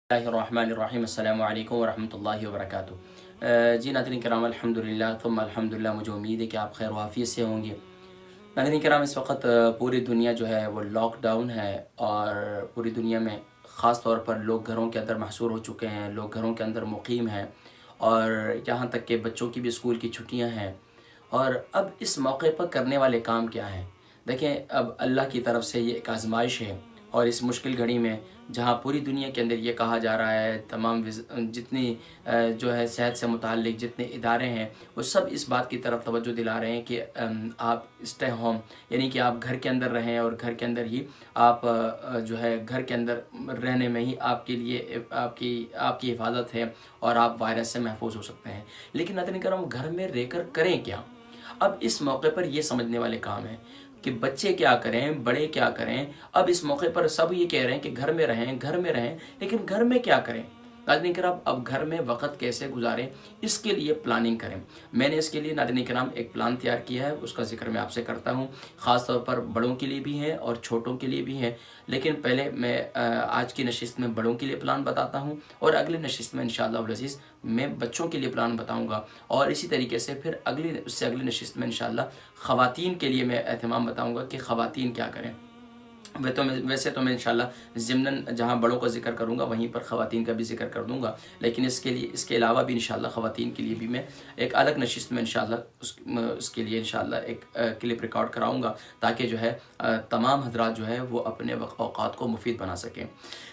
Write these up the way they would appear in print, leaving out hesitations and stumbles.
الرحمن السلام علیکم ورحمۃ اللہ وبرکاتہ۔ جی ناظرین کرام، الحمدللہ ثم الحمدللہ، مجھے امید ہے کہ آپ خیر و عافیت سے ہوں گے۔ ناظرین کرام، اس وقت پوری دنیا جو ہے وہ لاک ڈاؤن ہے، اور پوری دنیا میں خاص طور پر لوگ گھروں کے اندر محصور ہو چکے ہیں، لوگ گھروں کے اندر مقیم ہیں، اور یہاں تک کہ بچوں کی بھی اسکول کی چھٹیاں ہیں۔ اور اب اس موقع پر کرنے والے کام کیا ہیں؟ دیکھیں، اب اللہ کی طرف سے یہ ایک آزمائش ہے، اور اس مشکل گھڑی میں جہاں پوری دنیا کے اندر یہ کہا جا رہا ہے، تمام جتنی جو ہے صحت سے متعلق جتنے ادارے ہیں، وہ سب اس بات کی طرف توجہ دلا رہے ہیں کہ آپ اسٹے ہوم، یعنی کہ آپ گھر کے اندر رہیں، اور گھر کے اندر ہی آپ جو ہے گھر کے اندر رہنے میں ہی آپ کے لیے آپ کی حفاظت ہے، اور آپ وائرس سے محفوظ ہو سکتے ہیں۔ لیکن ناظرین کرام، گھر میں رہ کر کریں کیا؟ اب اس موقع پر یہ سمجھنے والے کام ہیں کہ بچے کیا کریں، بڑے کیا کریں۔ اب اس موقع پر سب یہ کہہ رہے ہیں کہ گھر میں رہیں، گھر میں رہیں، لیکن گھر میں کیا کریں؟ ناظرین کرام، اب گھر میں وقت کیسے گزاریں، اس کے لیے پلاننگ کریں۔ میں نے اس کے لیے ناظرین کرام ایک پلان تیار کیا ہے، اس کا ذکر میں آپ سے کرتا ہوں۔ خاص طور پر بڑوں کے لیے بھی ہے اور چھوٹوں کے لیے بھی ہے، لیکن پہلے میں آج کی نشست میں بڑوں کے لیے پلان بتاتا ہوں، اور اگلی نشست میں انشاءاللہ العزیز میں بچوں کے لیے پلان بتاؤں گا، اور اسی طریقے سے پھر اس سے اگلی نشست میں انشاءاللہ خواتین کے لیے میں اہتمام بتاؤں گا کہ خواتین کیا کریں۔ ویسے تو میں انشاءاللہ ضمناً جہاں بڑوں کا ذکر کروں گا وہیں پر خواتین کا بھی ذکر کر دوں گا، لیکن اس کے علاوہ بھی انشاءاللہ خواتین کے لیے بھی میں ایک الگ نشست میں انشاءاللہ اس کے لیے انشاءاللہ ایک کلپ ریکارڈ کراؤں گا، تاکہ جو ہے تمام حضرات جو ہے وہ اپنے اوقات کو مفید بنا سکیں۔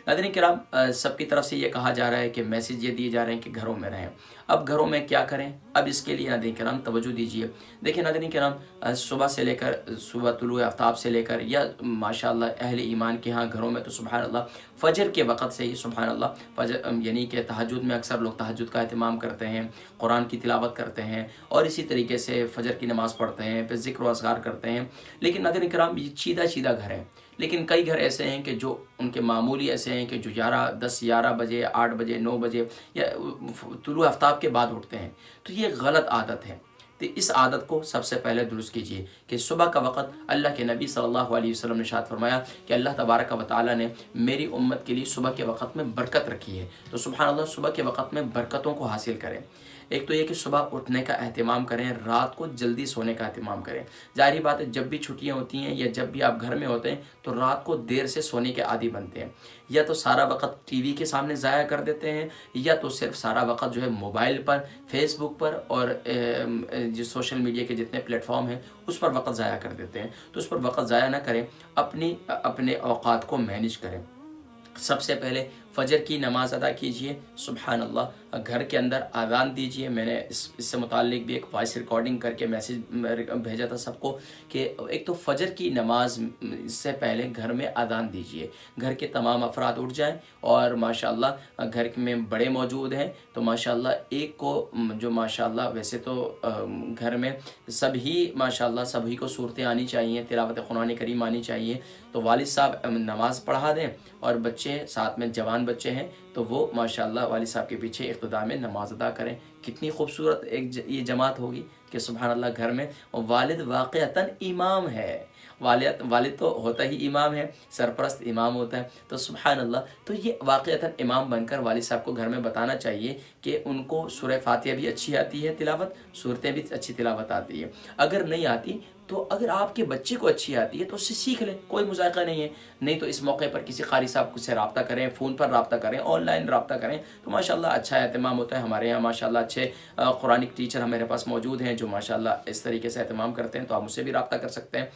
ناظرین کرام، سب کی طرف سے یہ کہا جا رہا ہے کہ میسیج یہ دیے جا رہے ہیں کہ گھروں میں رہیں۔ اب گھروں میں کیا کریں؟ اب اس کے لیے ناظرین کرام توجہ دیجیے۔ دیکھیں ناظرین کرام، صبح سے لے کر صبح طلوع آفتاب سے لے کر، یا ماشاءاللہ اہل ایمان کے ہاں گھروں میں تو سبحان اللہ فجر کے وقت سے ہی سبحان اللہ فجر، یعنی کہ تہجد میں اکثر لوگ تہجد کا اہتمام کرتے ہیں، قرآن کی تلاوت کرتے ہیں، اور اسی طریقے سے فجر کی نماز پڑھتے ہیں، پھر ذکر و اذکار کرتے ہیں۔ لیکن ناظرین کرام، یہ چیدہ گھر ہیں، لیکن کئی گھر ایسے ہیں کہ جو ان کے معمولی ایسے ہیں کہ جو 11 بجے 8 بجے 9 بجے یا طلوع آفتاب کے بعد اٹھتے ہیں، تو یہ غلط عادت ہے۔ تو اس عادت کو سب سے پہلے درست کیجیے کہ صبح کا وقت اللہ کے نبی صلی اللہ علیہ وسلم نے ارشاد فرمایا کہ اللہ تبارک و تعالی نے میری امت کے لیے صبح کے وقت میں برکت رکھی ہے، تو سبحان اللہ صبح کے وقت میں برکتوں کو حاصل کریں۔ ایک تو یہ کہ صبح اٹھنے کا اہتمام کریں، رات کو جلدی سونے کا اہتمام کریں۔ ظاہری بات ہے، جب بھی چھٹیاں ہوتی ہیں یا جب بھی آپ گھر میں ہوتے ہیں تو رات کو دیر سے سونے کے عادی بنتے ہیں، یا تو سارا وقت ٹی وی کے سامنے ضائع کر دیتے ہیں، یا تو صرف سارا وقت جو ہے موبائل پر، فیس بک پر، اور جو سوشل میڈیا کے جتنے پلیٹ فارم ہیں اس پر وقت ضائع کر دیتے ہیں۔ تو اس پر وقت ضائع نہ کریں، اپنے اوقات کو مینیج کریں۔ سب سے پہلے فجر کی نماز ادا کیجئے، سبحان اللہ، گھر کے اندر اذان دیجئے۔ میں نے اس سے متعلق بھی ایک وائس ریکارڈنگ کر کے میسیج بھیجا تھا سب کو کہ ایک تو فجر کی نماز سے پہلے گھر میں اذان دیجئے، گھر کے تمام افراد اٹھ جائیں، اور ماشاءاللہ گھر میں بڑے موجود ہیں تو ماشاءاللہ ایک کو جو ماشاءاللہ ویسے تو گھر میں سبھی کو صورتیں آنی چاہیے، تلاوت قرآن کریم آنی چاہیے، تو والد صاحب نماز پڑھا دیں، اور بچے ساتھ میں جوان بچے ہیں تو وہ ماشاءاللہ والد صاحب کے پیچھے اقتداء میں نماز ادا کریں۔ کتنی خوبصورت یہ جماعت ہوگی کہ سبحان اللہ گھر میں والد واقعتاً امام ہے، والد تو ہوتا ہی امام ہے، سرپرست امام ہوتا ہے، تو سبحان اللہ، تو یہ واقعتاً امام بن کر والد صاحب کو گھر میں بتانا چاہیے کہ ان کو سورہ فاتحہ بھی اچھی آتی ہے تلاوت، صورتیں بھی اچھی تلاوت آتی ہے۔ اگر نہیں آتی تو اگر آپ کے بچے کو اچھی آتی ہے تو اس سے سیکھ لیں، کوئی مذائقہ نہیں ہے۔ نہیں تو اس موقع پر کسی قاری صاحب سے رابطہ کریں، فون پر رابطہ کریں، آن لائن رابطہ کریں، تو ماشاءاللہ اچھا اہتمام ہوتا ہے۔ ہمارے یہاں ماشاءاللہ اچھے قرآنک ٹیچر ہمارے پاس موجود ہیں جو ماشاءاللہ اس طریقے سے اہتمام کرتے ہیں، تو آپ مجھ سے بھی رابطہ کر سکتے ہیں۔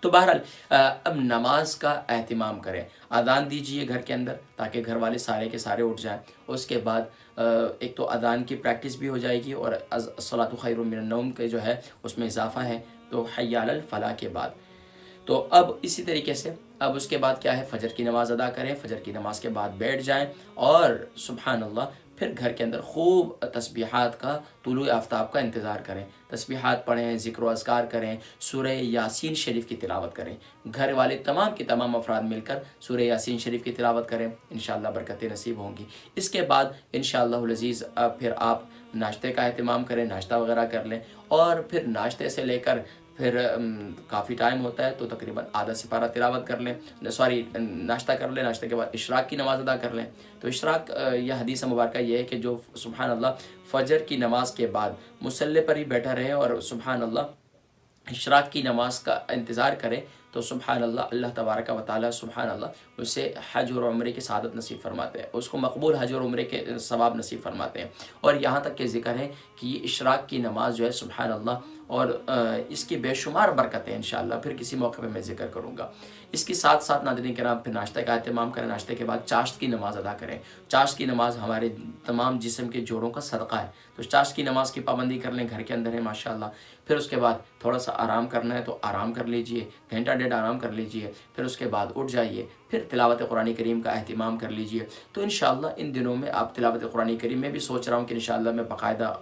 تو بہرحال اب نماز کا اہتمام کریں، اذان دیجئے گھر کے اندر تاکہ گھر والے سارے کے سارے اٹھ جائیں۔ اس کے بعد ایک تو اذان کی پریکٹس بھی ہو جائے گی، اور الصلاۃ خیر من النوم کے جو ہے اس میں اضافہ ہے، تو حی علی الفلاح کے بعد۔ تو اب اسی طریقے سے اب اس کے بعد کیا ہے، فجر کی نماز ادا کریں، فجر کی نماز کے بعد بیٹھ جائیں، اور سبحان اللہ پھر گھر کے اندر خوب تسبیحات کا، طلوع آفتاب کا انتظار کریں، تسبیحات پڑھیں، ذکر و اذکار کریں، سورہ یاسین شریف کی تلاوت کریں۔ گھر والے تمام کے تمام افراد مل کر سورہ یاسین شریف کی تلاوت کریں، انشاءاللہ برکتیں نصیب ہوں گی۔ اس کے بعد انشاءاللہ العزیز پھر آپ ناشتے کا اہتمام کریں، ناشتہ وغیرہ کر لیں، اور پھر ناشتے سے لے کر پھر کافی ٹائم ہوتا ہے تو تقریباً آدھا سپارہ تلاوت کر لیں، ناشتہ کر لیں، ناشتے کے بعد اشراق کی نماز ادا کر لیں۔ تو اشراق یہ حدیث مبارکہ یہ ہے کہ جو سبحان اللہ فجر کی نماز کے بعد مصلی پر ہی بیٹھا رہے اور سبحان اللہ اشراق کی نماز کا انتظار کرے تو سبحان اللہ اللہ تبارک و تعالی سبحان اللہ اسے حج اور عمرے کی سعادت نصیب فرماتے ہیں، اس کو مقبول حج اور عمرے کے ثواب نصیب فرماتے ہیں۔ اور یہاں تک کہ ذکر ہے کہ یہ اشراق کی نماز جو ہے سبحان اللہ اور اس کی بے شمار برکتیں انشاءاللہ پھر کسی موقع پہ میں ذکر کروں گا۔ اس کے ساتھ ساتھ ناظرین کرام پھر ناشتہ کا اہتمام کریں، ناشتے کے بعد چاشت کی نماز ادا کریں۔ چاشت کی نماز ہمارے تمام جسم کے جوڑوں کا صدقہ ہے، تو چاشت کی نماز کی پابندی کر لیں، گھر کے اندر ہے ماشاءاللہ۔ پھر اس کے بعد تھوڑا سا آرام کرنا ہے تو آرام کر لیجئے، گھنٹہ ڈیڑھ آرام کر لیجئے، پھر اس کے بعد اٹھ جائیے، پھر تلاوت قرآن کریم کا اہتمام کر لیجئے۔ تو انشاءاللہ ان دنوں میں آپ تلاوت قرآن کریم میں بھی سوچ رہا ہوں کہ انشاءاللہ میں باقاعدہ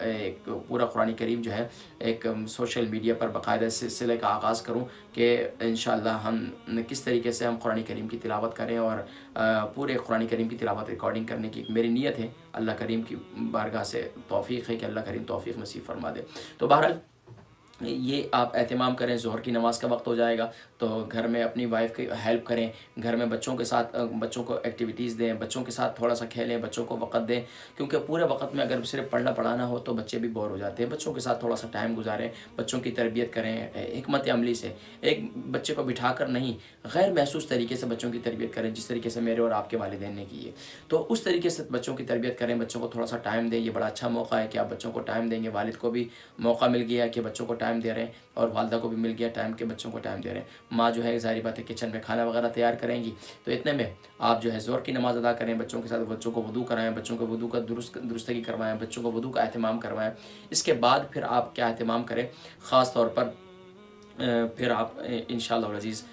ایک پورا قرآن کریم جو ہے ایک سوشل میڈیا پر باقاعدہ سلسلے کا آغاز کروں کہ انشاءاللہ ہم کس طریقے سے ہم قرآن کریم کی تلاوت کریں، اور پورے قرآن کریم کی تلاوت ریکارڈنگ کرنے کی میری نیت ہے۔ اللہ کریم کی بارگاہ سے توفیق ہے کہ اللہ کریم توفیق نصیب فرما دے۔ تو بہرحال یہ آپ اہتمام کریں۔ ظہر کی نماز کا وقت ہو جائے گا تو گھر میں اپنی وائف کی ہیلپ کریں، گھر میں بچوں کے ساتھ بچوں کو ایکٹیویٹیز دیں، بچوں کے ساتھ تھوڑا سا کھیلیں، بچوں کو وقت دیں، کیونکہ پورے وقت میں اگر صرف پڑھنا پڑھانا ہو تو بچے بھی بور ہو جاتے ہیں۔ بچوں کے ساتھ تھوڑا سا ٹائم گزاریں، بچوں کی تربیت کریں حکمت عملی سے۔ ایک بچے کو بٹھا کر نہیں، غیر محسوس طریقے سے بچوں کی تربیت کریں، جس طریقے سے میرے اور آپ کے والدین نے کی ہے، تو اس طریقے سے بچوں کی تربیت کریں، بچوں کو تھوڑا سا ٹائم دیں۔ یہ بڑا اچھا موقع ہے کہ آپ بچوں کو ٹائم دیں گے، والد کو بھی موقع مل گیا کہ بچوں کو ٹائم دے رہے ہیں، اور والدہ کو بھی مل گیا ٹائم کہ بچوں کو ٹائم دے رہے ہیں۔ ماں جو ہے ظاہری بات ہے کچن میں کھانا وغیرہ تیار کریں گی، تو اتنے میں آپ جو ہے ظہر کی نماز ادا کریں، بچوں کے ساتھ بچوں کو وضو کرائیں، بچوں کو وضو کا درستگی کروائیں، بچوں کو وضو کا اہتمام کروائیں۔ اس کے بعد پھر آپ کیا اہتمام کریں، خاص طور پر پھر آپ انشاءاللہ العزیز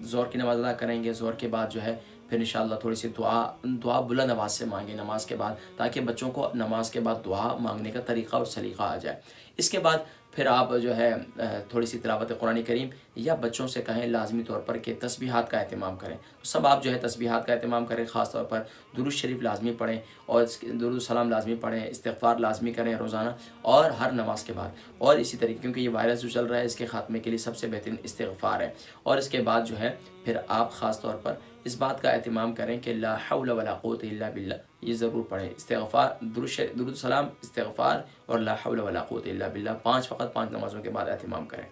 ظہر کی نماز ادا کریں گے۔ ظہر کے بعد جو ہے پھر انشاءاللہ تھوڑی سی دعا بلند آواز سے مانگیں نماز کے بعد، تاکہ بچوں کو نماز کے بعد دعا مانگنے کا طریقہ اور سلیقہ آ جائے۔ اس کے بعد پھر آپ جو ہے تھوڑی سی تلاوت قرآن کریم، یا بچوں سے کہیں لازمی طور پر کہ تسبیحات کا اہتمام کریں، سب آپ جو ہے تسبیحات کا اہتمام کریں، خاص طور پر درود شریف لازمی پڑھیں، اور درود السلام لازمی پڑھیں، استغفار لازمی کریں روزانہ اور ہر نماز کے بعد۔ اور اسی طریقے کیونکہ یہ وائرس جو چل رہا ہے اس کے خاتمے کے لیے سب سے بہترین استغفار ہے۔ اور اس کے بعد جو ہے پھر آپ خاص طور پر اس بات کا اہتمام کریں کہ لا حول ولا قوت الا باللہ یہ ضرور پڑھیں، استغفار، درود السلام، استغفار اور لا حول ولا قوت الا باللہ 5 وقت 5 نمازوں کے بعد اہتمام کریں۔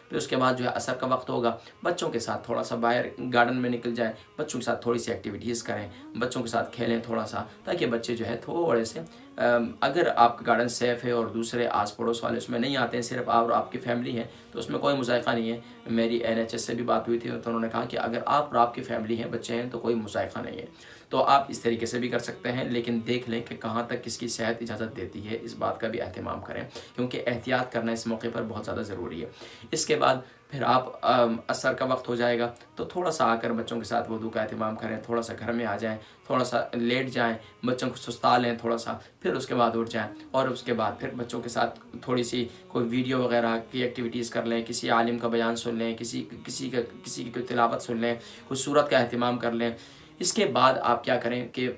پھر اس کے بعد جو ہے عصر کا وقت ہوگا، بچوں کے ساتھ تھوڑا سا باہر گارڈن میں نکل جائیں، بچوں کے ساتھ تھوڑی سی ایکٹیویٹیز کریں، بچوں کے ساتھ کھیلیں تھوڑا سا، تاکہ بچے جو ہے تھوڑے سے اگر آپ کا گارڈن سیف ہے اور دوسرے آس پڑوس والے اس میں نہیں آتے ہیں، صرف آپ اور آپ کی فیملی ہے، تو اس میں کوئی مذائقہ نہیں ہے۔ میری NHS سے بھی بات ہوئی تھی تو انہوں نے کہا کہ اگر آپ اور آپ کی فیملی ہے، بچے ہیں، تو کوئی مذائقہ نہیں ہے۔ تو آپ اس طریقے سے بھی کر سکتے ہیں، لیکن دیکھ لیں کہ کہاں تک کس کی صحت اجازت دیتی ہے، اس بات کا بھی اہتمام کریں، کیونکہ احتیاط کرنا اس موقع پر بہت زیادہ ضروری ہے۔ اس کے بعد پھر آپ عصر کا وقت ہو جائے گا تو تھوڑا سا آ کر بچوں کے ساتھ وضو کا اہتمام کریں، تھوڑا سا گھر میں آ جائیں، تھوڑا سا لیٹ جائیں، بچوں کو سستا لیں تھوڑا سا، پھر اس کے بعد اٹھ جائیں، اور اس کے بعد پھر بچوں کے ساتھ تھوڑی سی کوئی ویڈیو وغیرہ کی ایکٹیویٹیز کر لیں، کسی عالم کا بیان سن لیں، کسی کی کوئی تلاوت سن لیں، کوئی سورت کا اہتمام کر لیں۔ اس کے بعد آپ کیا کریں کہ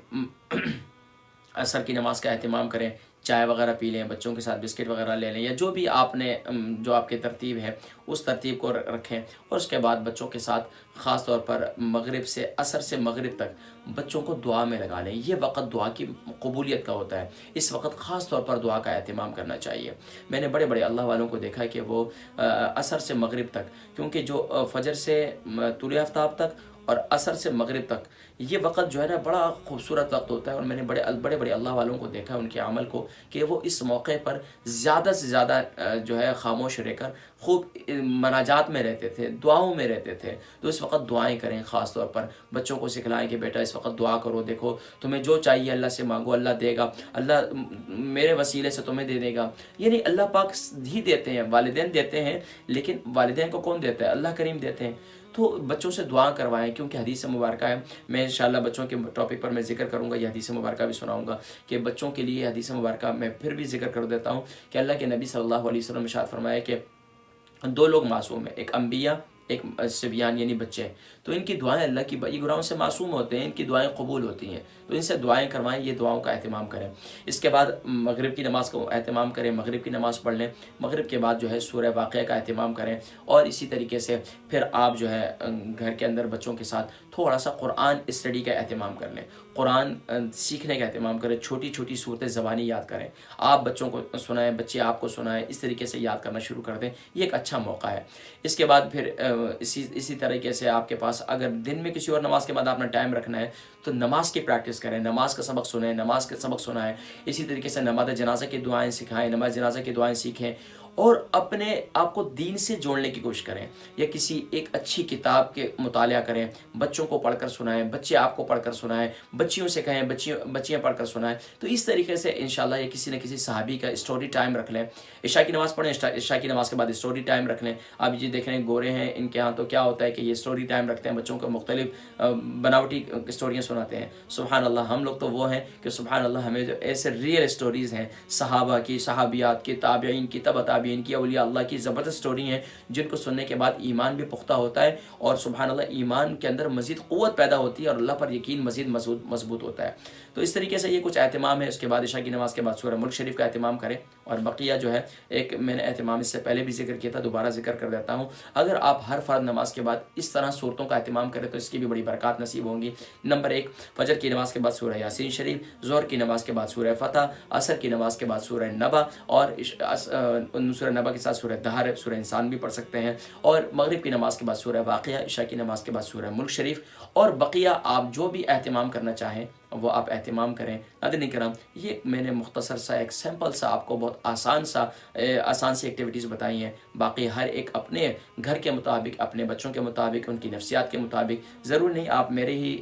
عصر کی نماز کا اہتمام کریں، چائے وغیرہ پی لیں، بچوں کے ساتھ بسکٹ وغیرہ لے لیں، یا جو بھی آپ نے جو آپ کی ترتیب ہے اس ترتیب کو رکھیں۔ اور اس کے بعد بچوں کے ساتھ خاص طور پر عصر سے مغرب تک بچوں کو دعا میں لگا لیں۔ یہ وقت دعا کی قبولیت کا ہوتا ہے، اس وقت خاص طور پر دعا کا اہتمام کرنا چاہیے۔ میں نے بڑے بڑے اللہ والوں کو دیکھا ہے کہ وہ عصر سے مغرب تک، کیونکہ جو فجر سے طلوع آفتاب تک اور عصر سے مغرب تک یہ وقت جو ہے نا بڑا خوبصورت وقت ہوتا ہے، اور میں نے بڑے بڑے اللہ والوں کو دیکھا ان کے عمل کو کہ وہ اس موقع پر زیادہ سے زیادہ جو ہے خاموش رہ کر خوب مناجات میں رہتے تھے، دعاؤں میں رہتے تھے۔ تو اس وقت دعائیں کریں، خاص طور پر بچوں کو سکھلائیں کہ بیٹا اس وقت دعا کرو، دیکھو تمہیں جو چاہیے اللہ سے مانگو، اللہ دے گا، اللہ میرے وسیلے سے تمہیں دے دے گا۔ یعنی اللہ پاک ہی دیتے ہیں، والدین دیتے ہیں، لیکن والدین کو کون دیتا ہے؟ اللہ کریم دیتے ہیں۔ تو بچوں سے دعا کروائیں، کیونکہ حدیث مبارکہ ہے، میں انشاءاللہ بچوں کے ٹاپک پر میں ذکر کروں گا، یہ حدیث مبارکہ بھی سناؤں گا کہ بچوں کے لیے حدیث مبارکہ میں پھر بھی ذکر کر دیتا ہوں کہ اللہ کے نبی صلی اللہ علیہ وسلم نے ارشاد فرمایا کہ 2 لوگ معصوم ہیں، ایک انبیاء ایک صبیان یعنی بچے، تو ان کی دعائیں اللہ کی، یہ گناہوں سے معصوم ہوتے ہیں، ان کی دعائیں قبول ہوتی ہیں، تو ان سے دعائیں کروائیں، یہ دعاؤں کا اہتمام کریں۔ اس کے بعد مغرب کی نماز کا اہتمام کریں، مغرب کی نماز پڑھ لیں، مغرب کے بعد جو ہے سورہ واقعہ کا اہتمام کریں، اور اسی طریقے سے پھر آپ جو ہے گھر کے اندر بچوں کے ساتھ تھوڑا سا قرآن اسٹڈی کا اہتمام کر لیں، قرآن سیکھنے کا اہتمام کریں، چھوٹی چھوٹی صورتیں زبانی یاد کریں، آپ بچوں کو سنائیں، بچے آپ کو سنائیں، اس طریقے سے یاد کرنا شروع کر دیں، یہ ایک اچھا موقع ہے۔ اس کے بعد پھر اسی طریقے سے آپ کے پاس اگر دن میں کسی اور نماز کے بعد آپ نے ٹائم رکھنا ہے تو نماز کی پریکٹس کریں، نماز کا سبق سنیں، نماز کا سبق سنائیں، اسی طریقے سے نماز جنازہ کی دعائیں سکھائیں، نماز جنازہ کی دعائیں سیکھیں، اور اپنے آپ کو دین سے جوڑنے کی کوشش کریں، یا کسی ایک اچھی کتاب کے مطالعہ کریں، بچوں کو پڑھ کر سنائیں، بچے آپ کو پڑھ کر سنائیں، بچیوں سے کہیں، بچیاں پڑھ کر سنائیں، تو اس طریقے سے انشاءاللہ یہ کسی نہ کسی صحابی کا اسٹوری ٹائم رکھ لیں، عشاء کی نماز پڑھیں، عشاء کی نماز کے بعد اسٹوری ٹائم رکھ لیں۔ آپ یہ دیکھ رہے ہیں گورے ہیں ان کے ہاں، تو کیا ہوتا ہے کہ یہ اسٹوری ٹائم رکھتے ہیں، بچوں کو مختلف بناوٹی اسٹوریاں سناتے ہیں۔ سبحان اللہ، ہم لوگ تو وہ ہیں کہ سبحان اللہ ہمیں جو ایسے ریئل اسٹوریز ہیں صحابہ کی، صحابیات کی، تابعین کی، تبع تابعین کی، اولیاء اللہ کی زبردست اسٹوری ہیں، جن کو سننے کے بعد ایمان بھی پختہ ہوتا ہے، اور سبحان اللہ ایمان کے اندر مزید قوت پیدا ہوتی ہے، اور اللہ پر یقین مزید مضبوط ہوتا ہے۔ تو اس طریقے سے یہ کچھ اہتمام ہے۔ اس کے بعد عشاء کی نماز کے بعد سورہ ملک شریف کا اہتمام کریں، اور بقیہ جو ہے ایک میں نے اہتمام اس سے پہلے بھی ذکر کیا تھا، دوبارہ ذکر کر دیتا ہوں۔ اگر آپ ہر فرض نماز کے بعد اس طرح صورتوں کا اہتمام کریں تو اس کی بھی بڑی برکات نصیب ہوں گی۔ نمبر 1، فجر کی نماز کے بعد سورہ یاسین شریف، ظہر کی نماز کے بعد سورہ فتح، عصر کی نماز کے بعد سورہ نبا، اور سورہ نبا کے ساتھ سورہ دہر، سورہ انسان بھی پڑھ سکتے ہیں، اور مغرب کی نماز کے بعد سورہ واقعہ، عشاء کی نماز کے بعد سورہ ملک شریف، اور بقیہ آپ جو بھی اہتمام کرنا چاہیں وہ آپ اہتمام کریں۔ ناظرین کرام، یہ میں نے مختصر سا ایک سمپل سا آپ کو بہت آسان سی ایکٹیویٹیز بتائی ہیں، باقی ہر ایک اپنے گھر کے مطابق، اپنے بچوں کے مطابق، ان کی نفسیات کے مطابق، ضرور نہیں آپ میرے ہی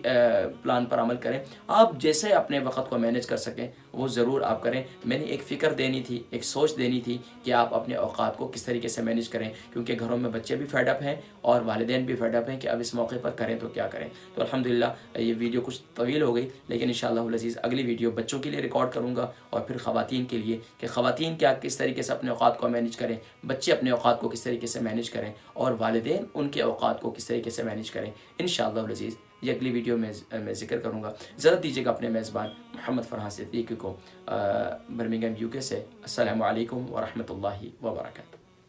پلان پر عمل کریں، آپ جیسے اپنے وقت کو مینیج کر سکیں وہ ضرور آپ کریں۔ میں نے ایک فکر دینی تھی، ایک سوچ دینی تھی کہ آپ اپنے اوقات کو کس طریقے سے مینیج کریں، کیونکہ گھروں میں بچے بھی فیڈ اپ ہیں اور والدین بھی فیڈ اپ ہیں کہ اب اس موقع پر کریں تو کیا کریں۔ تو الحمدللہ یہ ویڈیو کچھ طویل ہو گئی، لیکن انشاءاللہ العزیز اگلی ویڈیو بچوں کے لیے ریکارڈ کروں گا، اور پھر خواتین کے لیے کہ خواتین کیا کس طریقے سے اپنے اوقات کو مینیج کریں، بچے اپنے اوقات کو کس طریقے سے مینیج کریں، اور والدین ان کے اوقات کو کس طریقے سے مینیج کریں۔ انشاءاللہ العزیز یہ اگلی ویڈیو میں ذکر کروں گا۔ ضرورت دیجیے گا اپنے میزبان محمد فرحان صدیقی کو، برمنگھم UK سے۔ السلام علیکم ورحمۃ اللہ وبرکاتہ۔